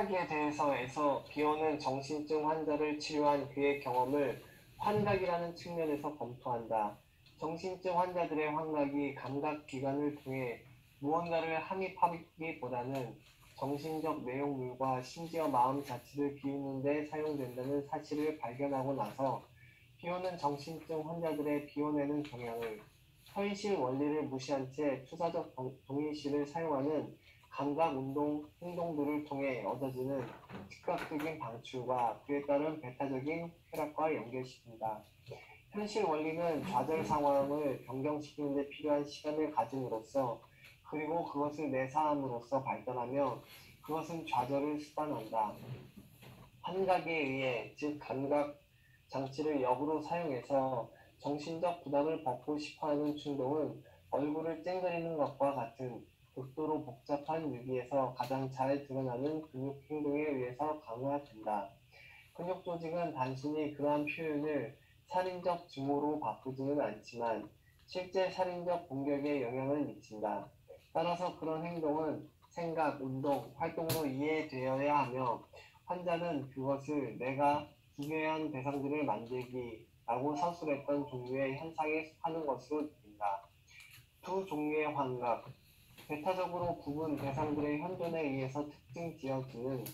환각에 대해서에서 비오는 정신증 환자를 치료한 그의 경험을 환각이라는 측면에서 검토한다. 정신증 환자들의 환각이 감각기관을 통해 무언가를 함입하기보다는 정신적 내용물과 심지어 마음 자체를 비우는 데 사용된다는 사실을 발견하고 나서 비오는 정신증 환자들의 비워내는 경향을 현실 원리를 무시한 채 투사적 동의시를 사용하는 감각 행동들을 통해 얻어지는 즉각적인 방출과 그에 따른 배타적인 쾌락과 연결시킨다. 현실 원리는 좌절 상황을 변경시키는 데 필요한 시간을 가짐으로써 그리고 그것을 내사함으로써 발전하며 그것은 좌절을 수반한다. 환각에 의해 즉 감각 장치를 역으로 사용해서 정신적 부담을 벗고 싶어하는 충동은 얼굴을 쨍그리는 것과 같은 극도로 복잡한 유기에서 가장 잘 드러나는 근육 행동에 의해서 강화된다. 근육 조직은 단순히 그러한 표현을 살인적 증오로 바꾸지는 않지만 실제 살인적 공격에 영향을 미친다. 따라서 그런 행동은 생각, 운동, 활동으로 이해되어야 하며 환자는 그것을 내가 기괴한 대상들을 만들기라고 서술했던 종류의 현상에 속하는 것으로 느낀다. 두 종류의 환각, 배타적으로 구분 대상들의 현존에 의해서 특징 지어지는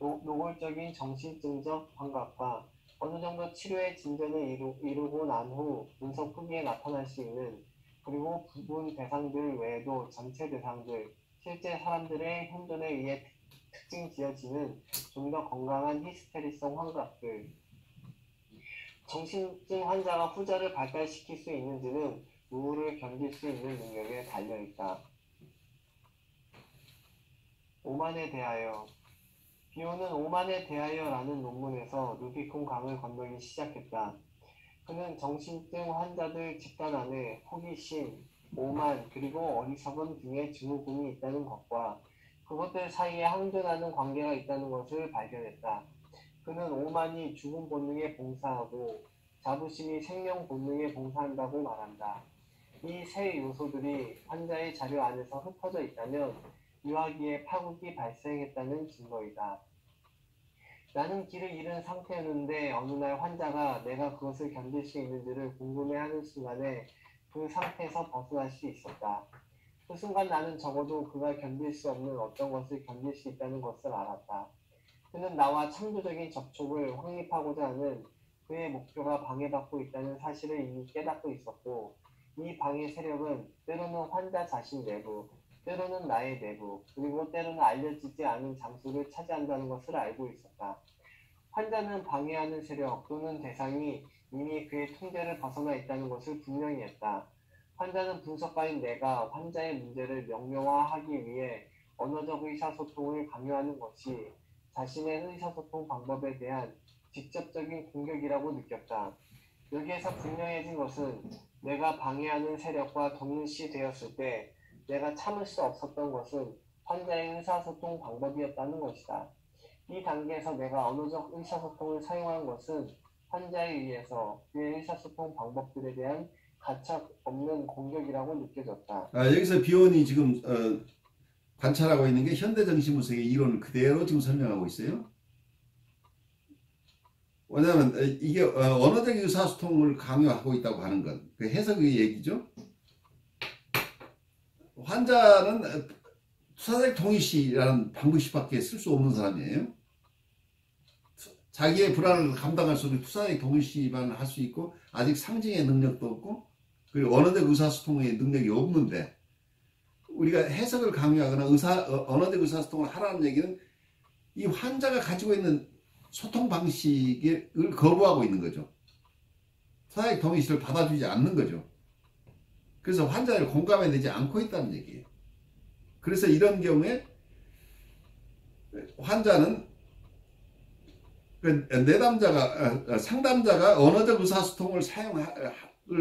노골적인 정신증적 환각과 어느 정도 치료의 진전을 이루고 난 후 분석 후기에 나타날 수 있는 그리고 부분 대상들 외에도 전체 대상들, 실제 사람들의 현존에 의해 특징 지어지는 좀 더 건강한 히스테리성 환각들. 정신증 환자가 후자를 발달시킬 수 있는지는 우울을 견딜 수 있는 능력에 달려있다. 오만에 대하여 비오는 오만에 대하여라는 논문에서 루비콘 강을 건너기 시작했다. 그는 정신증 환자들 집단 안에 호기심, 오만, 그리고 어리석음 등의 증후군이 있다는 것과 그것들 사이에 항존하는 관계가 있다는 것을 발견했다. 그는 오만이 죽음 본능에 봉사하고 자부심이 생명 본능에 봉사한다고 말한다. 이 세 요소들이 환자의 자료 안에서 흩어져 있다면 유아기에 파국이 발생했다는 증거이다. 나는 길을 잃은 상태였는데 어느 날 환자가 내가 그것을 견딜 수 있는지를 궁금해하는 순간에 그 상태에서 벗어날 수 있었다. 그 순간 나는 적어도 그가 견딜 수 없는 어떤 것을 견딜 수 있다는 것을 알았다. 그는 나와 창조적인 접촉을 확립하고자 하는 그의 목표가 방해받고 있다는 사실을 이미 깨닫고 있었고 이 방해 세력은 때로는 환자 자신 내부, 때로는 나의 내부, 그리고 때로는 알려지지 않은 장소를 차지한다는 것을 알고 있었다. 환자는 방해하는 세력 또는 대상이 이미 그의 통제를 벗어나 있다는 것을 분명히 했다. 환자는 분석가인 내가 환자의 문제를 명료화하기 위해 언어적 의사소통을 강요하는 것이 자신의 의사소통 방법에 대한 직접적인 공격이라고 느꼈다. 여기에서 분명해진 것은 내가 방해하는 세력과 동일시되었을 때 내가 참을 수 없었던 것은 환자의 의사소통 방법이었다는 것이다. 이 단계에서 내가 언어적 의사소통을 사용한 것은 환자에 의해서 그의 의사소통 방법들에 대한 가책 없는 공격이라고 느껴졌다. 여기서 비온이 지금 관찰하고 있는 게 현대정신분석의 이론을 그대로 지금 설명하고 있어요. 왜냐하면 이게 언어적 의사소통을 강요하고 있다고 하는 건 그 해석의 얘기죠. 환자는 투사적 동의시라는 방법밖에 쓸 수 없는 사람이에요. 자기의 불안을 감당할 수 있는 투사적 동의시만 할 수 있고 아직 상징의 능력도 없고 그리고 언어적 의사소통의 능력이 없는데 우리가 해석을 강요하거나 언어적 의사소통을 하라는 얘기는 이 환자가 가지고 있는 소통 방식을 거부하고 있는 거죠. 투사적 동의시를 받아주지 않는 거죠. 그래서 환자를 공감해내지 않고 있다는 얘기예요. 그래서 이런 경우에 환자는 내담자가 상담자가 언어적 의사소통을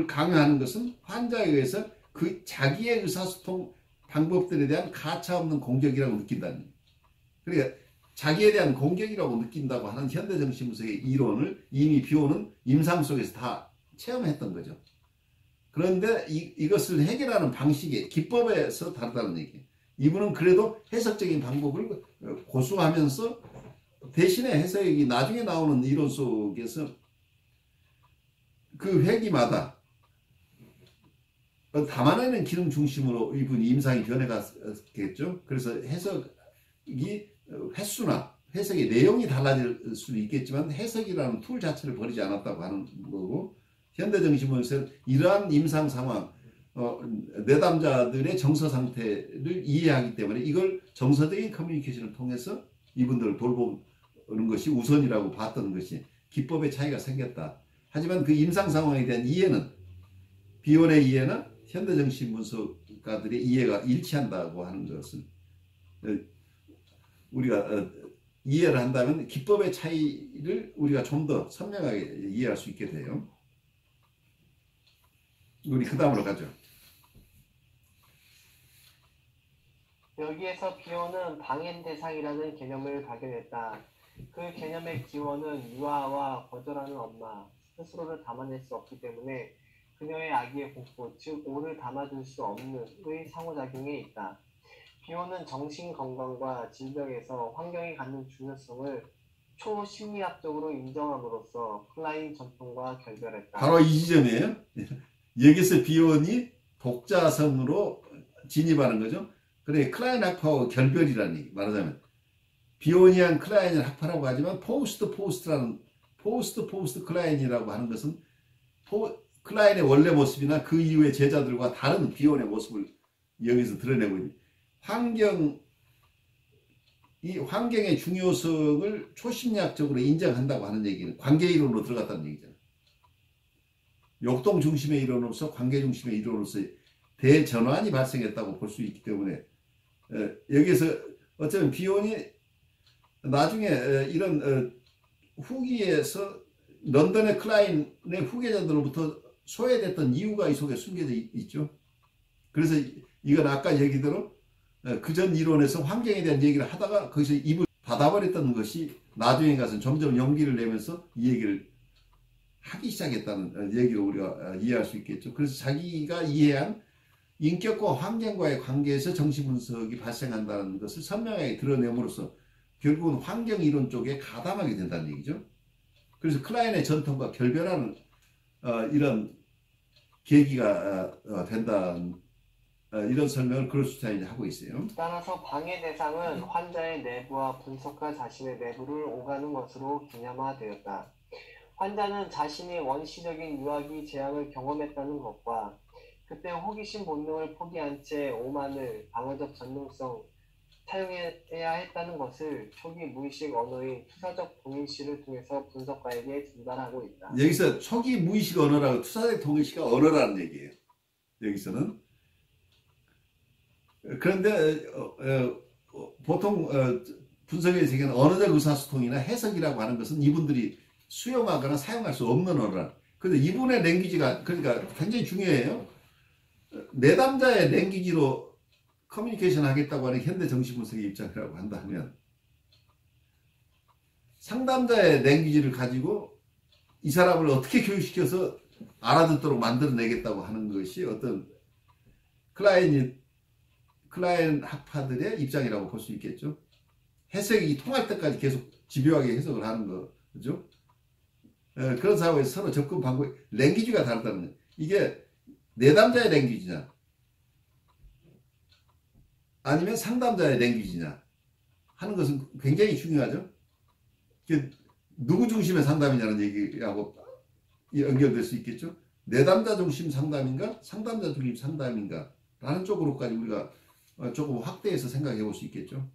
강요하는 것은 환자에 의해서 그 자기의 의사소통 방법들에 대한 가차없는 공격이라고 느낀다는 거예요. 그러니까 자기에 대한 공격이라고 느낀다고 하는 현대정신분석의 이론을 이미 비오는 임상 속에서 다 체험했던 거죠. 그런데 이것을 해결하는 방식의 기법에서 다르다는 얘기예요. 이분은 그래도 해석적인 방법을 고수하면서 대신에 해석이 나중에 나오는 이론 속에서 그 회기마다 담아내는 기능 중심으로 이분이 임상이 변해갔겠죠. 그래서 해석이 횟수나 해석의 내용이 달라질 수도 있겠지만 해석이라는 툴 자체를 버리지 않았다고 하는 거고, 현대정신문에서는 이러한 임상 상황, 내담자들의 정서 상태를 이해하기 때문에 이걸 정서적인 커뮤니케이션을 통해서 이분들을 돌보는 것이 우선이라고 봤던 것이 기법의 차이가 생겼다. 하지만 그 임상 상황에 대한 이해는, 비혼의 이해나 현대정신 분석가들의 이해가 일치한다고 하는 것은 우리가 이해를 한다면 기법의 차이를 우리가 좀 더 선명하게 이해할 수 있게 돼요. 우리 그 다음으로 가죠. 여기에서 비혼은 방해 대상이라는 개념을 발견했다. 그 개념의 기원은 유아와 거절하는 엄마 스스로를 담아낼 수 없기 때문에 그녀의 아기의 공포, 즉 오를 담아줄 수 없는 의 상호작용에 있다. 비혼은 정신건강과 질병에서 환경이 갖는 중요성을 초심리학적으로 인정함으로써 클라인 전통과 결별했다. 바로 이 지점이에요. 여기서 비혼이 독자성으로 진입하는 거죠. 그래, 클라인 학파와 결별이라는 얘기. 말하자면 비혼이한 클라인을 학파라고 하지만 포스트 클라인이라고 하는 것은 클라인의 원래 모습이나 그 이후의 제자들과 다른 비혼의 모습을 여기서 드러내고 있는, 환경의 중요성을 초심리학적으로 인정한다고 하는 얘기는 관계이론으로 들어갔다는 얘기잖아요. 역동 중심의 이론으로서 관계 중심의 이론으로서 대전환이 발생했다고 볼 수 있기 때문에 여기서 어쩌면 비혼이 나중에 이런 후기에서 런던의 클라인의 후계자들로부터 소외됐던 이유가 이 속에 숨겨져 있죠. 그래서 이건 아까 얘기대로 그전 이론에서 환경에 대한 얘기를 하다가 거기서 입을 닫아버렸던 것이 나중에 가서 점점 용기를 내면서 이 얘기를 하기 시작했다는 얘기로 우리가 이해할 수 있겠죠. 그래서 자기가 이해한 인격과 환경과의 관계에서 정신분석이 발생한다는 것을 선명하게 드러냄으로써 결국은 환경이론 쪽에 가담하게 된다는 얘기죠. 그래서 클라인의 전통과 결별하는 이런 계기가 된다는 이런 설명을 그로스타인이 하고 있어요. 따라서 방해 대상은 환자의 내부와 분석가 자신의 내부를 오가는 것으로 개념화되었다. 환자는 자신이 원시적인 유아기 재앙을 경험했다는 것과 그때 호기심 본능을 포기한 채 오만을 방어적 전능성 사용해야 했다는 것을 초기 무의식 언어인 투사적 동일시를 통해서 분석가에게 전달하고 있다. 여기서 초기 무의식 언어라고 투사적 동일시가 언어라는 얘기예요. 여기서는. 그런데 보통 분석의 세계는 언어적 의사소통이나 해석이라고 하는 것은 이분들이 수용하거나 사용할 수 없는 언어라. 그런데 이분의 랭귀지가 그러니까 굉장히 중요해요. 내담자의 랭귀지로 커뮤니케이션 하겠다고 하는 현대 정신분석의 입장이라고 한다면 상담자의 랭귀지를 가지고 이 사람을 어떻게 교육시켜서 알아듣도록 만들어내겠다고 하는 것이 어떤 클라인 학파들의 입장이라고 볼 수 있겠죠. 해석이 통할 때까지 계속 집요하게 해석을 하는 거죠. 그런 상황에서 서로 접근 방법이 랭귀지가 다르다는 거예요. 이게 내담자의 랭귀지냐 아니면 상담자의 랭귀지냐 하는 것은 굉장히 중요하죠. 누구 중심의 상담이냐는 얘기하고 연결될 수 있겠죠. 내담자 중심 상담인가 상담자 중심 상담인가 라는 쪽으로까지 우리가 조금 확대해서 생각해 볼 수 있겠죠.